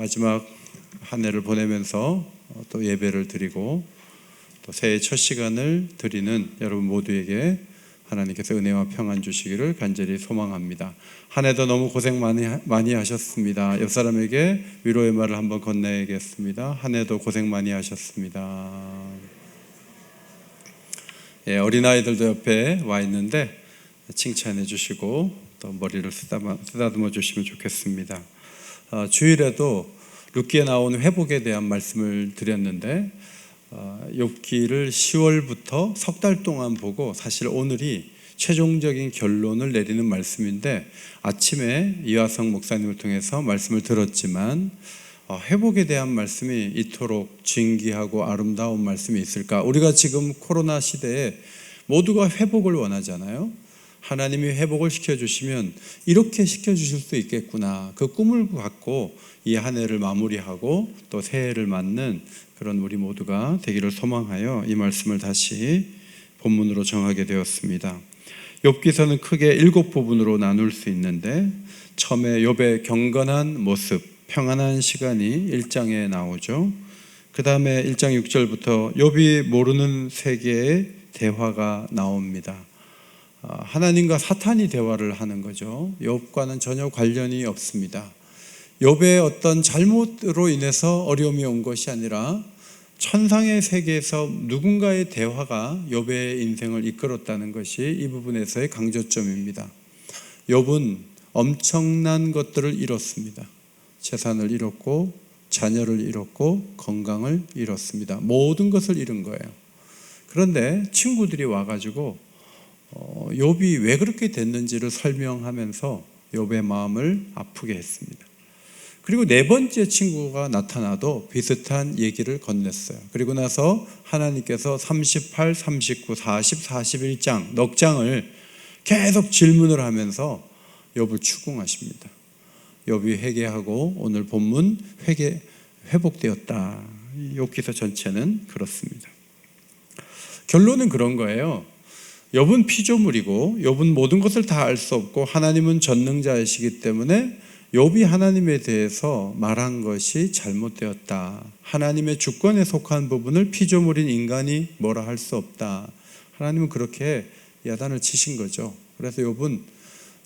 마지막 한 해를 보내면서 또 예배를 드리고 또 새해 첫 시간을 드리는 여러분 모두에게 하나님께서 은혜와 평안 주시기를 간절히 소망합니다. 한 해도 너무 고생 많이 하셨습니다. 옆 사람에게 위로의 말을 한번 건네야겠습니다. 한 해도 고생 많이 하셨습니다. 어린아이들도 옆에 와 있는데 칭찬해 주시고 또 머리를 쓰다듬어 주시면 좋겠습니다. 주일에도 룻기에 나온 회복에 대한 말씀을 드렸는데 욥기를 10월부터 석 달 동안 보고 사실 오늘이 최종적인 결론을 내리는 말씀인데 아침에 이화성 목사님을 통해서 말씀을 들었지만 회복에 대한 말씀이 이토록 진귀하고 아름다운 말씀이 있을까? 우리가 지금 코로나 시대에 모두가 회복을 원하잖아요. 하나님이 회복을 시켜주시면 이렇게 시켜주실 수 있겠구나. 그 꿈을 갖고 이 한 해를 마무리하고 또 새해를 맞는 그런 우리 모두가 되기를 소망하여 이 말씀을 다시 본문으로 정하게 되었습니다. 욥기서는 크게 7부분으로 나눌 수 있는데 처음에 욥의 경건한 모습, 평안한 시간이 1장에 나오죠. 그 다음에 1장 6절부터 욥이 모르는 세계의 대화가 나옵니다. 하나님과 사탄이 대화를 하는 거죠. 욥과는 전혀 관련이 없습니다. 욥의 어떤 잘못으로 인해서 어려움이 온 것이 아니라 천상의 세계에서 누군가의 대화가 욥의 인생을 이끌었다는 것이 이 부분에서의 강조점입니다. 욥은 엄청난 것들을 잃었습니다. 재산을 잃었고 자녀를 잃었고 건강을 잃었습니다. 모든 것을 잃은 거예요. 그런데 친구들이 와가지고 욥이 왜 그렇게 됐는지를 설명하면서 욥의 마음을 아프게 했습니다. 그리고 네 번째 친구가 나타나도 비슷한 얘기를 건넸어요. 그리고 나서 하나님께서 38, 39, 40, 41장 넉 장을 계속 질문을 하면서 욥을 추궁하십니다. 욥이 회개하고 오늘 본문 회복되었다. 욥기서 전체는 그렇습니다. 결론은 그런 거예요. 욥은 피조물이고 욥은 모든 것을 다 알 수 없고 하나님은 전능자이시기 때문에 욥이 하나님에 대해서 말한 것이 잘못되었다. 하나님의 주권에 속한 부분을 피조물인 인간이 뭐라 할 수 없다. 하나님은 그렇게 야단을 치신 거죠. 그래서 욥은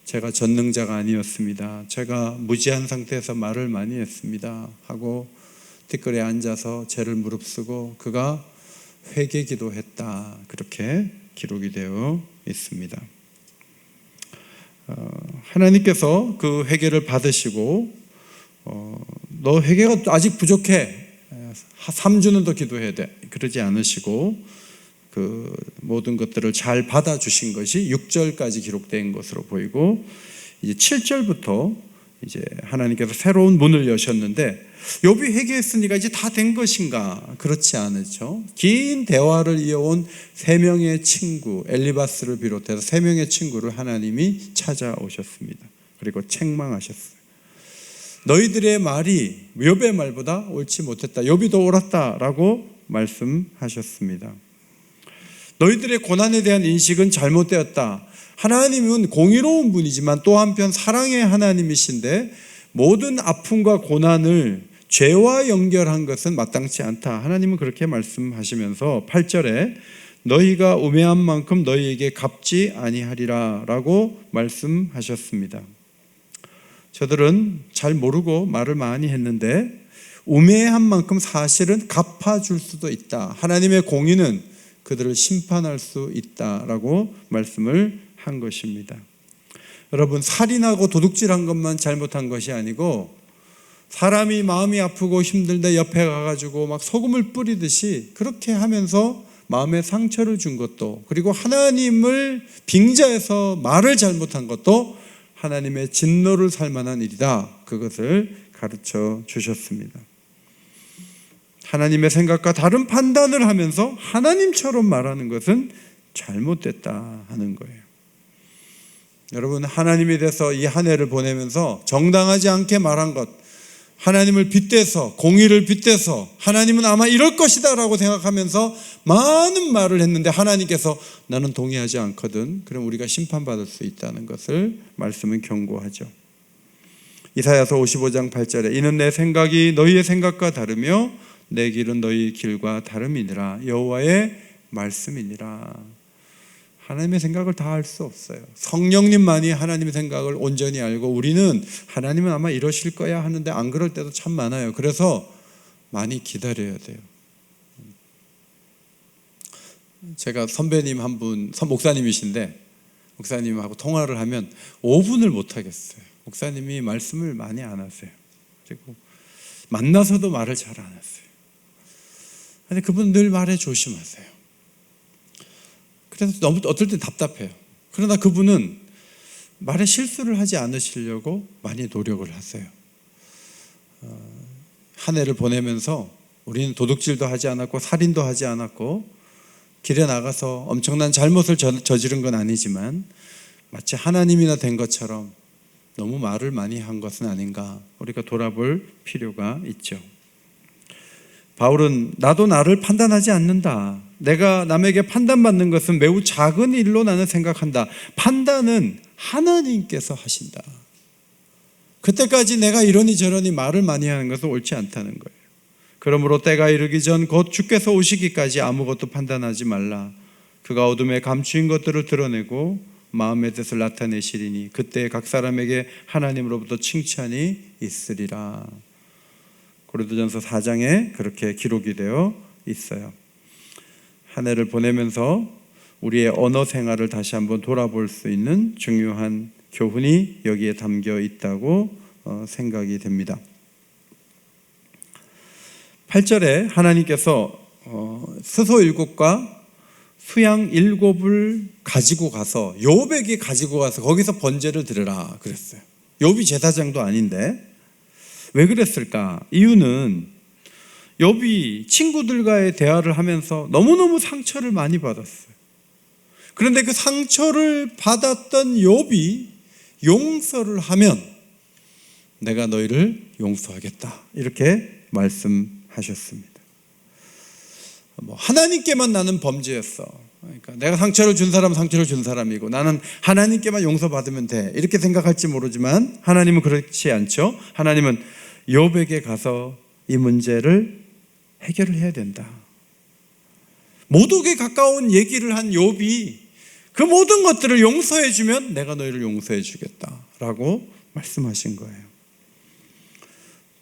제가 전능자가 아니었습니다. 제가 무지한 상태에서 말을 많이 했습니다. 하고 티끌에 앉아서 죄를 무릅쓰고 그가 회개 기도했다. 그렇게 기록이 되어 있습니다. 하나님께서 그 회개를 받으시고 너 회개가 아직 부족해 3주는 더 기도해야 돼 그러지 않으시고 그 모든 것들을 잘 받아주신 것이 6절까지 기록된 것으로 보이고 이제 7절부터 이제 하나님께서 새로운 문을 여셨는데 욥이 회개했으니까 이제 다 된 것인가? 그렇지 않죠. 긴 대화를 이어온 세 명의 친구 엘리바스를 비롯해서 세 명의 친구를 하나님이 찾아오셨습니다. 그리고 책망하셨어요. 너희들의 말이 욥의 말보다 옳지 못했다. 욥이 더 옳았다라고 말씀하셨습니다. 너희들의 고난에 대한 인식은 잘못되었다. 하나님은 공의로운 분이지만 또 한편 사랑의 하나님이신데 모든 아픔과 고난을 죄와 연결한 것은 마땅치 않다. 하나님은 그렇게 말씀하시면서 8절에 너희가 우매한 만큼 너희에게 갚지 아니하리라 라고 말씀하셨습니다. 저들은 잘 모르고 말을 많이 했는데 우매한 만큼 사실은 갚아줄 수도 있다. 하나님의 공의는 그들을 심판할 수 있다라고 말씀을 한 것입니다. 여러분, 살인하고 도둑질한 것만 잘못한 것이 아니고 사람이 마음이 아프고 힘들때 옆에 가가지고 막 소금을 뿌리듯이 그렇게 하면서 마음에 상처를 준 것도, 그리고 하나님을 빙자해서 말을 잘못한 것도 하나님의 진노를 살 만한 일이다. 그것을 가르쳐 주셨습니다. 하나님의 생각과 다른 판단을 하면서 하나님처럼 말하는 것은 잘못됐다 하는 거예요. 여러분, 하나님에 대해서 이 한 해를 보내면서 정당하지 않게 말한 것, 하나님을 빗대서, 공의를 빗대서 하나님은 아마 이럴 것이다 라고 생각하면서 많은 말을 했는데 하나님께서 나는 동의하지 않거든. 그럼 우리가 심판받을 수 있다는 것을 말씀은 경고하죠. 이사야서 55장 8절에 이는 내 생각이 너희의 생각과 다르며 내 길은 너희 길과 다름이니라. 여호와의 말씀이니라. 하나님의 생각을 다 알 수 없어요. 성령님만이 하나님의 생각을 온전히 알고 우리는 하나님은 아마 이러실 거야 하는데 안 그럴 때도 참 많아요. 그래서 많이 기다려야 돼요. 제가 선배님 한 분, 목사님이신데 목사님하고 통화를 하면 5분을 못 하겠어요. 목사님이 말씀을 많이 안 하세요. 그리고 만나서도 말을 잘 안 하세요. 근데 그분 늘 말에 조심하세요. 그래서 너무 어떨 땐 답답해요. 그러나 그분은 말에 실수를 하지 않으시려고 많이 노력을 하세요. 한 해를 보내면서 우리는 도둑질도 하지 않았고 살인도 하지 않았고 길에 나가서 엄청난 잘못을 저지른 건 아니지만 마치 하나님이나 된 것처럼 너무 말을 많이 한 것은 아닌가 우리가 돌아볼 필요가 있죠. 바울은 나도 나를 판단하지 않는다. 내가 남에게 판단받는 것은 매우 작은 일로 나는 생각한다. 판단은 하나님께서 하신다. 그때까지 내가 이러니 저러니 말을 많이 하는 것은 옳지 않다는 거예요. 그러므로 때가 이르기 전 곧 주께서 오시기까지 아무것도 판단하지 말라. 그가 어둠에 감추인 것들을 드러내고 마음의 뜻을 나타내시리니 그때 각 사람에게 하나님으로부터 칭찬이 있으리라. 고린도전서 4장에 그렇게 기록이 되어 있어요. 한 해를 보내면서 우리의 언어 생활을 다시 한번 돌아볼 수 있는 중요한 교훈이 여기에 담겨 있다고 생각이 됩니다. 8절에 하나님께서 스소 7과 수양 7을 가지고 가서 욥에게 가지고 가서 거기서 번제를 드려라 그랬어요. 욥이 제사장도 아닌데 왜 그랬을까? 이유는 욥이 친구들과의 대화를 하면서 너무너무 상처를 많이 받았어요. 그런데 그 상처를 받았던 욥이 용서를 하면 내가 너희를 용서하겠다 이렇게 말씀하셨습니다. 하나님께만 나는 범죄였어. 그러니까 내가 상처를 준 사람은 상처를 준 사람이고 나는 하나님께만 용서받으면 돼 이렇게 생각할지 모르지만 하나님은 그렇지 않죠. 하나님은 욥에게 가서 이 문제를 해결을 해야 된다. 모독에 가까운 얘기를 한 욥이 그 모든 것들을 용서해 주면 내가 너희를 용서해 주겠다라고 말씀하신 거예요.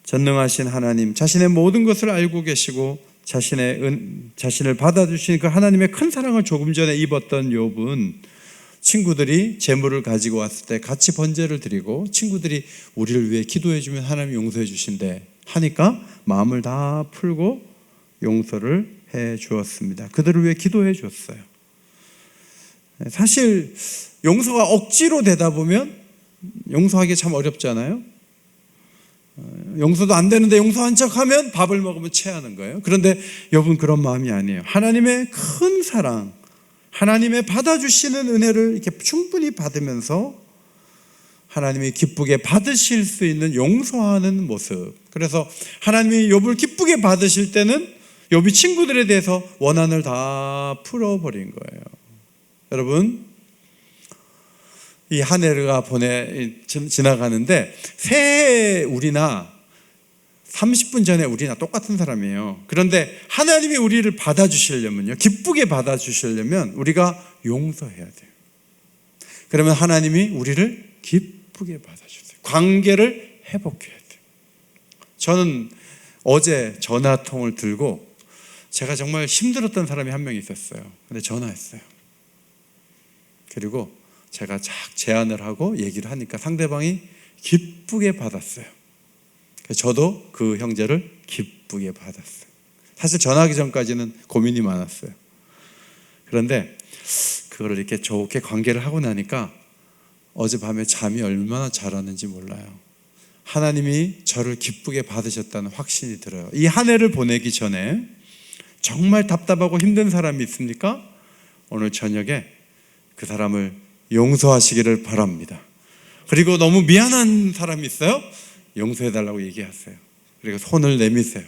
전능하신 하나님, 자신의 모든 것을 알고 계시고 자신을 받아주신 그 하나님의 큰 사랑을 조금 전에 입었던 욥은 친구들이 재물을 가지고 왔을 때 같이 번제를 드리고 친구들이 우리를 위해 기도해 주면 하나님이 용서해 주신대 하니까 마음을 다 풀고 용서를 해 주었습니다. 그들을 위해 기도해 주었어요. 사실 용서가 억지로 되다 보면 용서하기 참 어렵잖아요. 용서도 안 되는데 용서한 척하면 밥을 먹으면 체하는 거예요. 그런데 욥은 그런 마음이 아니에요. 하나님의 큰 사랑, 하나님의 받아주시는 은혜를 이렇게 충분히 받으면서 하나님이 기쁘게 받으실 수 있는 용서하는 모습. 그래서 하나님이 욥을 기쁘게 받으실 때는 욥이 친구들에 대해서 원한을 다 풀어버린 거예요. 여러분, 이 한 해가 지나가는데 새해 우리나 30분 전에 우리나 똑같은 사람이에요. 그런데 하나님이 우리를 받아주시려면요, 기쁘게 받아주시려면 우리가 용서해야 돼요. 그러면 하나님이 우리를 기쁘게 받아주세요. 관계를 회복해야 돼요. 저는 어제 전화통을 들고 제가 정말 힘들었던 사람이 한 명 있었어요. 근데 전화했어요. 그리고 제가 제안을 하고 얘기를 하니까 상대방이 기쁘게 받았어요. 저도 그 형제를 기쁘게 받았어요. 사실 전화하기 전까지는 고민이 많았어요. 그런데 그거를 이렇게 좋게 관계를 하고 나니까 어젯밤에 잠이 얼마나 잘 왔는지 몰라요. 하나님이 저를 기쁘게 받으셨다는 확신이 들어요. 이 한 해를 보내기 전에 정말 답답하고 힘든 사람이 있습니까? 오늘 저녁에 그 사람을 용서하시기를 바랍니다. 그리고 너무 미안한 사람이 있어요? 용서해달라고 얘기하세요. 그리고 손을 내미세요.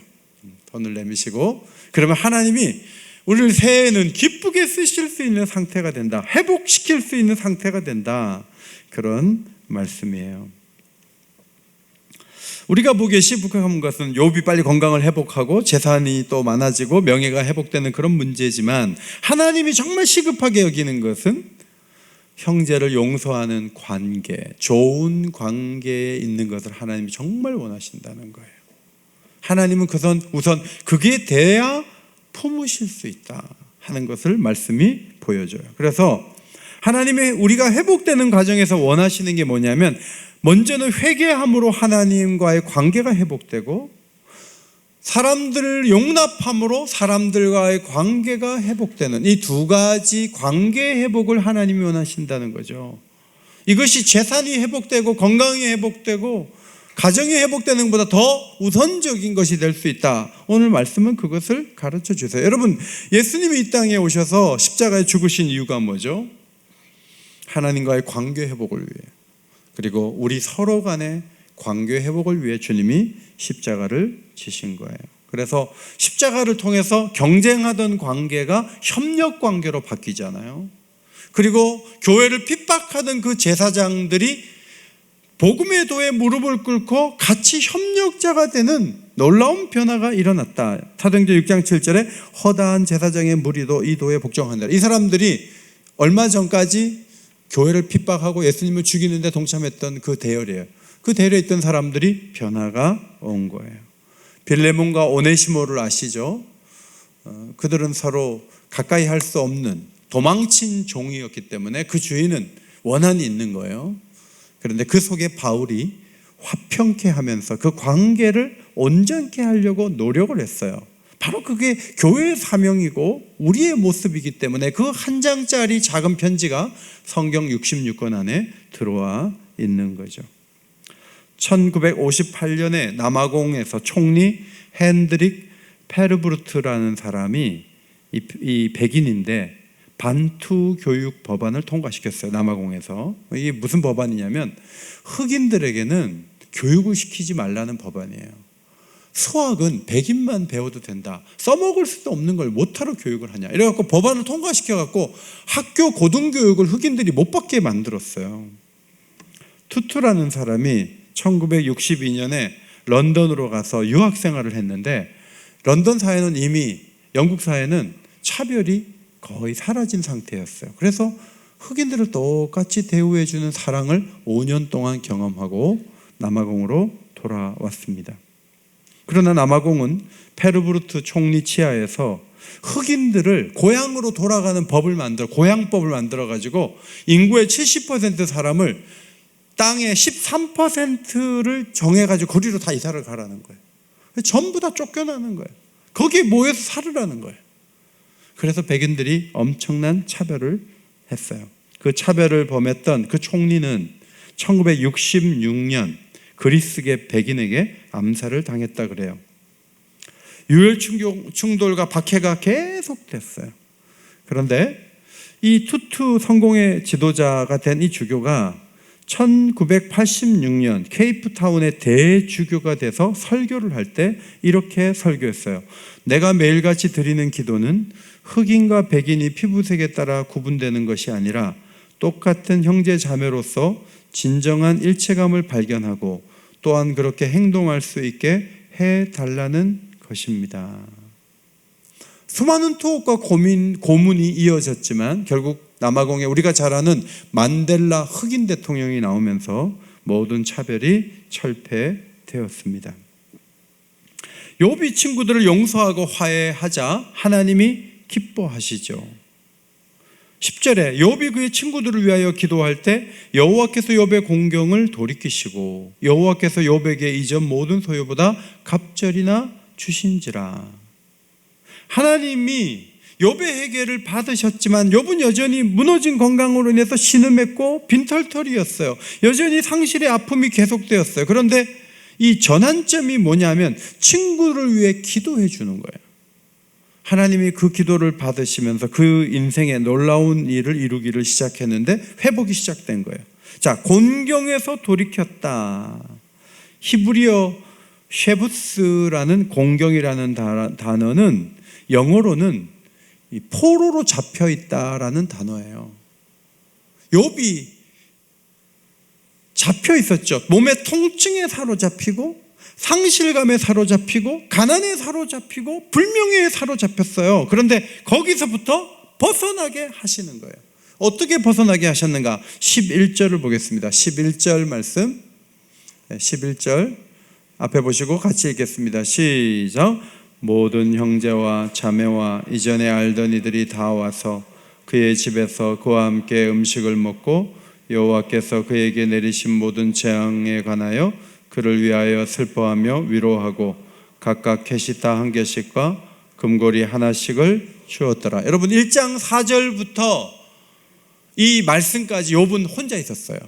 손을 내미시고 그러면 하나님이 우리를 새해에는 기쁘게 쓰실 수 있는 상태가 된다. 회복시킬 수 있는 상태가 된다. 그런 말씀이에요. 우리가 보기에 시급한 것은 욥이 빨리 건강을 회복하고 재산이 또 많아지고 명예가 회복되는 그런 문제지만, 하나님이 정말 시급하게 여기는 것은 형제를 용서하는 관계, 좋은 관계에 있는 것을 하나님이 정말 원하신다는 거예요. 하나님은 우선 그게 돼야 품으실 수 있다 하는 것을 말씀이 보여줘요. 그래서 하나님의 우리가 회복되는 과정에서 원하시는 게 뭐냐면, 먼저는 회개함으로 하나님과의 관계가 회복되고, 사람들을 용납함으로 사람들과의 관계가 회복되는 이 두 가지 관계 회복을 하나님이 원하신다는 거죠. 이것이 재산이 회복되고 건강이 회복되고 가정이 회복되는 것보다 더 우선적인 것이 될 수 있다. 오늘 말씀은 그것을 가르쳐 주세요. 여러분, 예수님이 이 땅에 오셔서 십자가에 죽으신 이유가 뭐죠? 하나님과의 관계 회복을 위해, 그리고 우리 서로 간의 관계 회복을 위해 주님이 십자가를 지신 거예요. 그래서 십자가를 통해서 경쟁하던 관계가 협력 관계로 바뀌잖아요. 그리고 교회를 핍박하던 그 제사장들이 복음의 도에 무릎을 꿇고 같이 협력자가 되는 놀라운 변화가 일어났다. 사도행전 6장 7절에 허다한 제사장의 무리도 이 도에 복종한다. 이 사람들이 얼마 전까지 교회를 핍박하고 예수님을 죽이는데 동참했던 그 대열이에요. 그 대열에 있던 사람들이 변화가 온 거예요. 빌레몬과 오네시모를 아시죠? 그들은 서로 가까이 할 수 없는 도망친 종이었기 때문에 그 주인은 원한이 있는 거예요. 그런데 그 속에 바울이 화평케 하면서 그 관계를 온전케 하려고 노력을 했어요. 바로 그게 교회의 사명이고 우리의 모습이기 때문에 그 한 장짜리 작은 편지가 성경 66권 안에 들어와 있는 거죠. 1958년에 남아공에서 총리 핸드릭 페르브루트라는 사람이 이 백인인데 반투 교육 법안을 통과시켰어요. 남아공에서. 이게 무슨 법안이냐면 흑인들에게는 교육을 시키지 말라는 법안이에요. 수학은 백인만 배워도 된다. 써먹을 수도 없는 걸 못하러 교육을 하냐. 이래갖고 법안을 통과시켜갖고 학교 고등교육을 흑인들이 못 받게 만들었어요. 투투라는 사람이 1962년에 런던으로 가서 유학생활을 했는데, 런던 사회는 이미 영국 사회는 차별이 거의 사라진 상태였어요. 그래서 흑인들을 똑같이 대우해주는 사랑을 5년 동안 경험하고 남아공으로 돌아왔습니다. 그러나 남아공은 페르브루트 총리 치하에서 흑인들을 고향으로 돌아가는 법을 고향법을 만들어가지고 인구의 70% 사람을 땅의 13%를 정해가지고 거리로 다 이사를 가라는 거예요. 전부 다 쫓겨나는 거예요. 거기에 모여서 살으라는 거예요. 그래서 백인들이 엄청난 차별을 했어요. 그 차별을 범했던 그 총리는 1966년 그리스계 백인에게 암살을 당했다 그래요. 유혈 충돌과 박해가 계속됐어요. 그런데 이 투투 성공의 지도자가 된 이 주교가 1986년 케이프타운의 대주교가 돼서 설교를 할 때 이렇게 설교했어요. 내가 매일같이 드리는 기도는 흑인과 백인이 피부색에 따라 구분되는 것이 아니라 똑같은 형제 자매로서 진정한 일체감을 발견하고 또한 그렇게 행동할 수 있게 해달라는 것입니다. 수많은 투옥과 고문이 이어졌지만 결국 남아공에 우리가 잘 아는 만델라 흑인 대통령이 나오면서 모든 차별이 철폐되었습니다. 욥이 친구들을 용서하고 화해하자 하나님이 기뻐하시죠. 10절에 욥이 그의 친구들을 위하여 기도할 때 여호와께서 욥의 공경을 돌이키시고 여호와께서 욥에게 이전 모든 소유보다 갑절이나 주신지라. 하나님이 욥의 회개를 받으셨지만 욥은 여전히 무너진 건강으로 인해서 신음했고 빈털털이었어요. 여전히 상실의 아픔이 계속되었어요. 그런데 이 전환점이 뭐냐면 친구를 위해 기도해 주는 거예요. 하나님이 그 기도를 받으시면서 그 인생에 놀라운 일을 이루기를 시작했는데 회복이 시작된 거예요. 자, 곤경에서 돌이켰다. 히브리어 쉐부스라는 공경이라는 단어는 영어로는 포로로 잡혀 있다라는 단어예요. 욥이 잡혀 있었죠. 몸의 통증에 사로잡히고 상실감에 사로잡히고 가난에 사로잡히고 불명예에 사로잡혔어요. 그런데 거기서부터 벗어나게 하시는 거예요. 어떻게 벗어나게 하셨는가? 11절을 보겠습니다. 11절 말씀, 11절 앞에 보시고 같이 읽겠습니다. 시작. 모든 형제와 자매와 이전에 알던 이들이 다 와서 그의 집에서 그와 함께 음식을 먹고 여호와께서 그에게 내리신 모든 재앙에 관하여 그를 위하여 슬퍼하며 위로하고 각각 캐시타 한 개씩과 금고리 하나씩을 주었더라. 여러분 1장 4절부터 이 말씀까지 욥은 혼자 있었어요.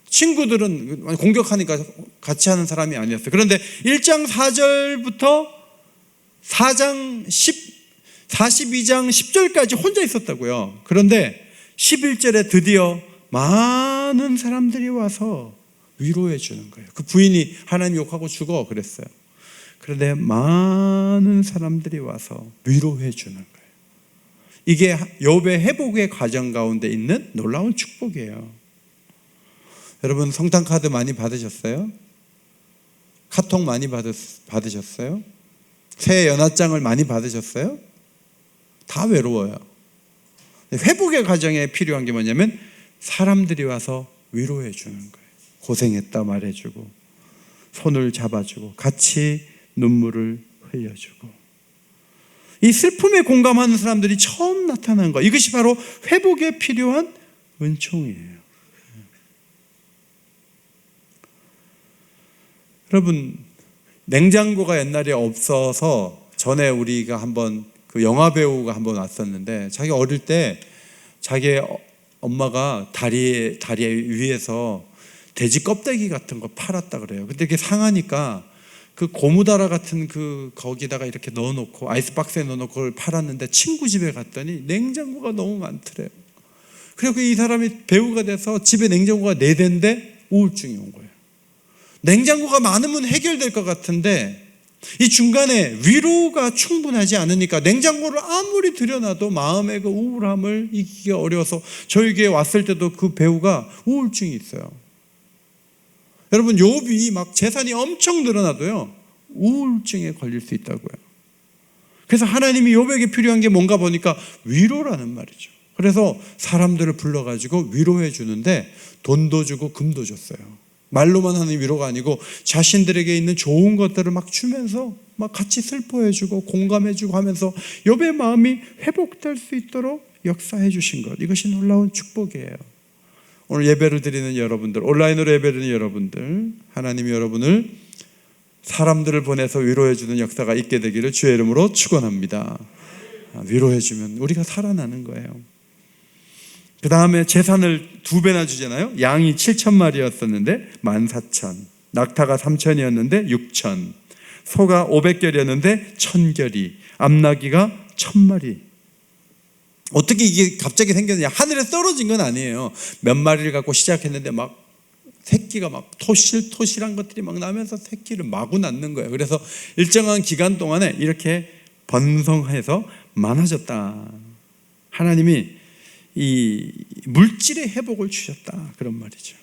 친구들은 공격하니까 같이 하는 사람이 아니었어요. 그런데 1장 4절부터 42장 10절까지 혼자 있었다고요. 그런데 11절에 드디어 많은 사람들이 와서 위로해 주는 거예요. 그 부인이 하나님 욕하고 죽어 그랬어요. 그런데 많은 사람들이 와서 위로해 주는 거예요. 이게 욥의 회복의 과정 가운데 있는 놀라운 축복이에요. 여러분 성탄 카드 많이 받으셨어요? 카톡 많이 받으셨어요? 새해 연하장을 많이 받으셨어요? 다 외로워요. 회복의 과정에 필요한 게 뭐냐면 사람들이 와서 위로해 주는 거예요. 고생했다 말해주고 손을 잡아주고 같이 눈물을 흘려주고, 이 슬픔에 공감하는 사람들이 처음 나타난 거, 이것이 바로 회복에 필요한 은총이에요. 여러분 냉장고가 옛날에 없어서 전에 우리가 한번 그 영화 배우가 한번 왔었는데 자기 어릴 때 자기 엄마가 다리 위에서 돼지 껍데기 같은 거 팔았다 그래요. 근데 그게 상하니까 그 고무다라 같은 그 거기다가 이렇게 넣어놓고 아이스박스에 넣어놓고 그걸 팔았는데 친구 집에 갔더니 냉장고가 너무 많더래요. 그래서 이 사람이 배우가 돼서 집에 냉장고가 4대인데 우울증이 온 거예요. 냉장고가 많으면 해결될 것 같은데 이 중간에 위로가 충분하지 않으니까 냉장고를 아무리 들여놔도 마음의 그 우울함을 이기기가 어려워서 저에게 왔을 때도 그 배우가 우울증이 있어요. 여러분 욥이 막 재산이 엄청 늘어나도요 우울증에 걸릴 수 있다고요. 그래서 하나님이 욥에게 필요한 게 뭔가 보니까 위로라는 말이죠. 그래서 사람들을 불러가지고 위로해 주는데 돈도 주고 금도 줬어요. 말로만 하는 위로가 아니고 자신들에게 있는 좋은 것들을 막 주면서 막 같이 슬퍼해 주고 공감해 주고 하면서 욥의 마음이 회복될 수 있도록 역사해 주신 것, 이것이 놀라운 축복이에요. 오늘 예배를 드리는 여러분들, 온라인으로 예배를 드리는 여러분들, 하나님이 여러분을 사람들을 보내서 위로해 주는 역사가 있게 되기를 주의 이름으로 축원합니다. 위로해 주면 우리가 살아나는 거예요. 그 다음에 재산을 2배나 주잖아요. 양이 7,000마리였었는데 14,000, 낙타가 3,000이었는데 6,000, 소가 500결이었는데 1,000결이, 암나귀가 1,000마리. 어떻게 이게 갑자기 생겼느냐? 하늘에 떨어진 건 아니에요. 몇 마리를 갖고 시작했는데 막 새끼가 막 토실토실한 것들이 막 나면서 새끼를 마구 낳는 거예요. 그래서 일정한 기간 동안에 이렇게 번성해서 많아졌다. 하나님이 이 물질의 회복을 주셨다, 그런 말이죠.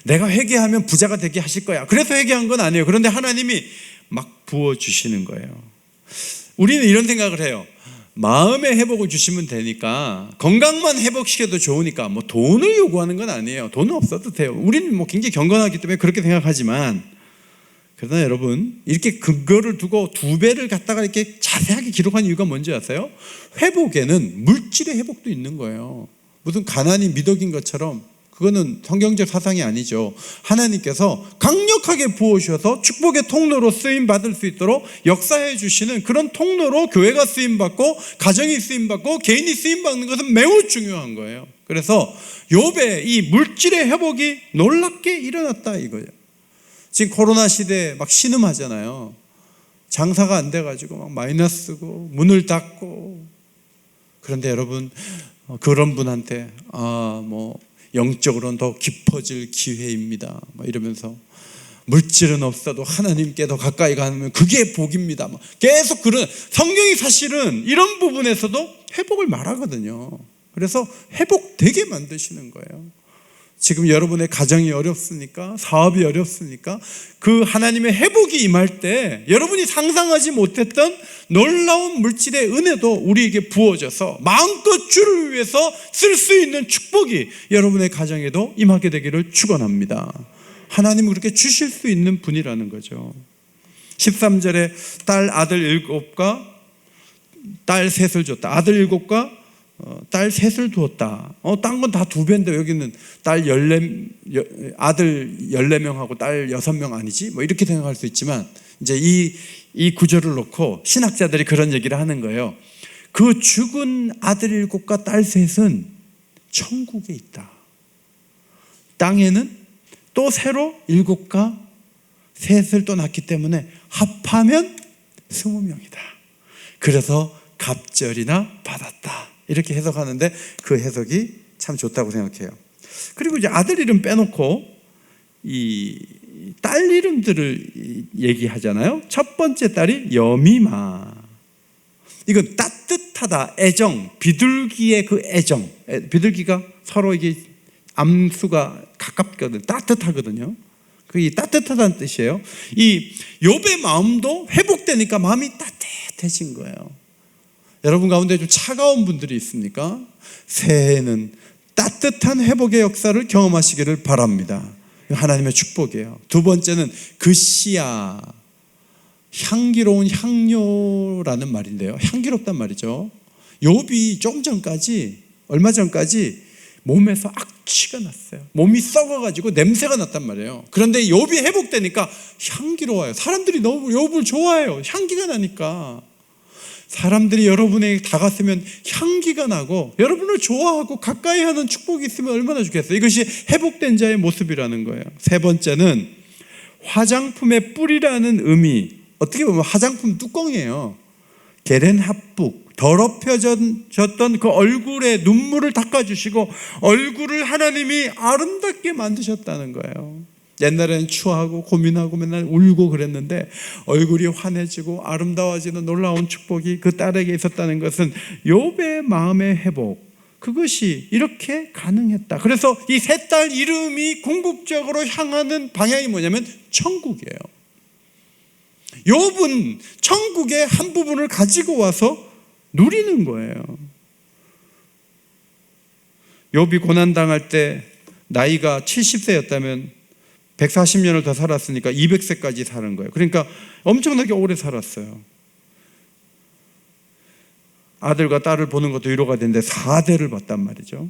내가 회개하면 부자가 되게 하실 거야, 그래서 회개한 건 아니에요. 그런데 하나님이 막 부어주시는 거예요. 우리는 이런 생각을 해요. 마음의 회복을 주시면 되니까, 건강만 회복시켜도 좋으니까 뭐 돈을 요구하는 건 아니에요. 돈은 없어도 돼요. 우리는 뭐 굉장히 경건하기 때문에 그렇게 생각하지만, 그러나 여러분 이렇게 근거를 두고 2배를 갖다가 이렇게 자세하게 기록한 이유가 뭔지 아세요? 회복에는 물질의 회복도 있는 거예요. 무슨 가난이 미덕인 것처럼 그거는 성경적 사상이 아니죠. 하나님께서 강력하게 부어주셔서 축복의 통로로 쓰임받을 수 있도록 역사해 주시는 그런 통로로 교회가 쓰임받고 가정이 쓰임받고 개인이 쓰임받는 것은 매우 중요한 거예요. 그래서 욥의 이 물질의 회복이 놀랍게 일어났다 이거예요. 지금 코로나 시대에 막 신음하잖아요. 장사가 안 돼가지고 막 마이너스고 문을 닫고. 그런데 여러분 그런 분한테 뭐 영적으로는 더 깊어질 기회입니다, 이러면서 물질은 없어도 하나님께 더 가까이 가면 그게 복입니다, 계속 그런, 성경이 사실은 이런 부분에서도 회복을 말하거든요. 그래서 회복되게 만드시는 거예요. 지금 여러분의 가정이 어렵습니까? 사업이 어렵습니까? 그 하나님의 회복이 임할 때 여러분이 상상하지 못했던 놀라운 물질의 은혜도 우리에게 부어져서 마음껏 주를 위해서 쓸 수 있는 축복이 여러분의 가정에도 임하게 되기를 축원합니다. 하나님은 그렇게 주실 수 있는 분이라는 거죠. 13절에 딸 아들 7과 딸 셋을 줬다. 아들 7과 딸 셋을 두었다. 딴 건 다 2배인데 여기는 아들 14명하고 딸 6명 아니지? 뭐 이렇게 생각할 수 있지만 이제 이 구절을 놓고 신학자들이 그런 얘기를 하는 거예요. 그 죽은 아들 7과 딸 셋은 천국에 있다. 땅에는 또 새로 7과 셋을 또 낳기 때문에 합하면 20명이다. 그래서 갑절이나 받았다. 이렇게 해석하는데 그 해석이 참 좋다고 생각해요. 그리고 이제 아들 이름 빼놓고 이 딸 이름들을 얘기하잖아요. 첫 번째 딸이 여미마. 이건 따뜻하다, 애정, 비둘기의 그 애정. 비둘기가 서로 이게 암수가 가깝거든, 따뜻하거든요. 그게 따뜻하다는 뜻이에요. 이 욥의 마음도 회복되니까 마음이 따뜻해진 거예요. 여러분 가운데 좀 차가운 분들이 있습니까? 새해에는 따뜻한 회복의 역사를 경험하시기를 바랍니다. 하나님의 축복이에요. 두 번째는 그시야, 향기로운 향료라는 말인데요. 향기롭단 말이죠. 욥이 조금 전까지, 얼마 전까지 몸에서 악취가 났어요. 몸이 썩어가지고 냄새가 났단 말이에요. 그런데 욥이 회복되니까 향기로워요. 사람들이 너무 욥을 좋아해요. 향기가 나니까. 사람들이 여러분에게 다가서면 향기가 나고 여러분을 좋아하고 가까이 하는 축복이 있으면 얼마나 좋겠어요. 이것이 회복된 자의 모습이라는 거예요. 세 번째는 화장품의 뿌리라는 의미. 어떻게 보면 화장품 뚜껑이에요. 게렌합북, 더럽혀졌던 그 얼굴에 눈물을 닦아주시고 얼굴을 하나님이 아름답게 만드셨다는 거예요. 옛날에는 추하고 고민하고 맨날 울고 그랬는데 얼굴이 환해지고 아름다워지는 놀라운 축복이 그 딸에게 있었다는 것은 욥의 마음의 회복, 그것이 이렇게 가능했다. 그래서 이 세 딸 이름이 궁극적으로 향하는 방향이 뭐냐면 천국이에요. 욥은 천국의 한 부분을 가지고 와서 누리는 거예요. 욥이 고난당할 때 나이가 70세였다면 140년을 더 살았으니까 200세까지 사는 거예요. 그러니까 엄청나게 오래 살았어요. 아들과 딸을 보는 것도 위로가 되는데 4대를 봤단 말이죠.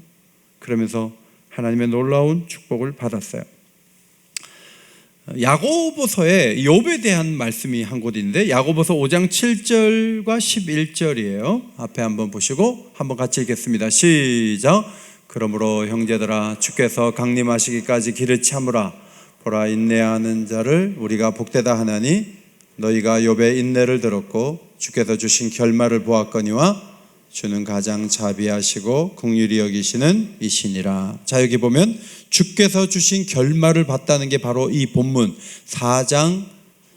그러면서 하나님의 놀라운 축복을 받았어요. 야고보서에 욥에 대한 말씀이 한 곳 있는데 야고보서 5장 7절과 11절이에요. 앞에 한번 보시고 한번 같이 읽겠습니다. 시작. 그러므로 형제들아 주께서 강림하시기까지 길을 참으라. 보라, 인내하는 자를 우리가 복되다 하나니 너희가 욥의 인내를 들었고 주께서 주신 결말을 보았거니와 주는 가장 자비하시고 긍휼히 여기시는 이시니라. 자, 여기 보면 주께서 주신 결말을 봤다는 게 바로 이 본문 4장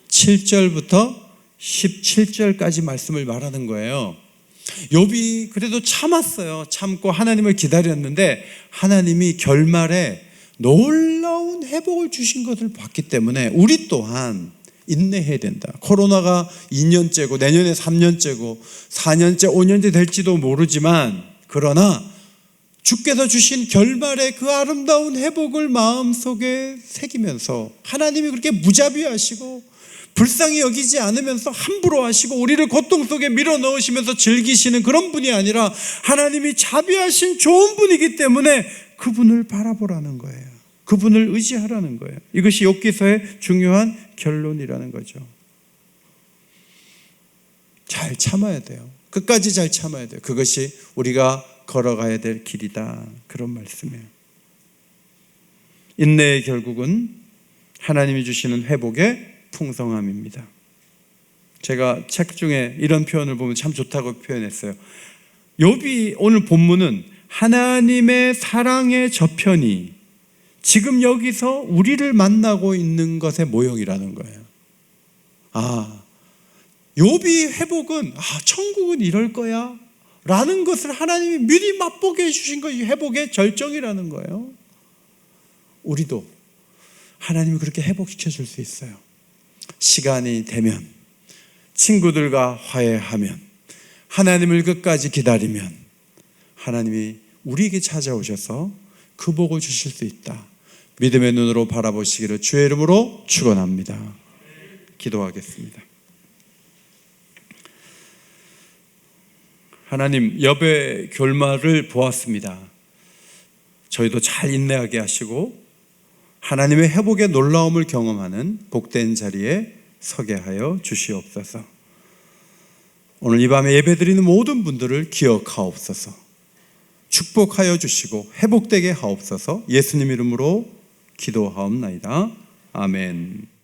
7절부터 17절까지 말씀을 말하는 거예요. 욥이 그래도 참았어요. 참고 하나님을 기다렸는데 하나님이 결말에 놀라운 회복을 주신 것을 봤기 때문에 우리 또한 인내해야 된다. 코로나가 2년째고 내년에 3년째고 4년째 5년째 될지도 모르지만 그러나 주께서 주신 결말의 그 아름다운 회복을 마음속에 새기면서 하나님이 그렇게 무자비하시고 불쌍히 여기지 않으면서 함부로 하시고 우리를 고통 속에 밀어넣으시면서 즐기시는 그런 분이 아니라 하나님이 자비하신 좋은 분이기 때문에 그분을 바라보라는 거예요. 그분을 의지하라는 거예요. 이것이 욥기서의 중요한 결론이라는 거죠. 잘 참아야 돼요. 끝까지 잘 참아야 돼요. 그것이 우리가 걸어가야 될 길이다. 그런 말씀이에요. 인내의 결국은 하나님이 주시는 회복의 풍성함입니다. 제가 책 중에 이런 표현을 보면 참 좋다고 표현했어요. 욥이 오늘 본문은 하나님의 사랑의 저편이 지금 여기서 우리를 만나고 있는 것의 모형이라는 거예요. 욥이 회복은 천국은 이럴 거야 라는 것을 하나님이 미리 맛보게 해주신 것이 회복의 절정이라는 거예요. 우리도 하나님이 그렇게 회복시켜 줄 수 있어요. 시간이 되면, 친구들과 화해하면, 하나님을 끝까지 기다리면 하나님이 우리에게 찾아오셔서 그 복을 주실 수 있다. 믿음의 눈으로 바라보시기를 주의 이름으로 축원합니다. 기도하겠습니다. 하나님, 욥의 결말을 보았습니다. 저희도 잘 인내하게 하시고 하나님의 회복의 놀라움을 경험하는 복된 자리에 서게 하여 주시옵소서. 오늘 이 밤에 예배드리는 모든 분들을 기억하옵소서. 축복하여 주시고 회복되게 하옵소서. 예수님 이름으로 기도하옵나이다. 아멘.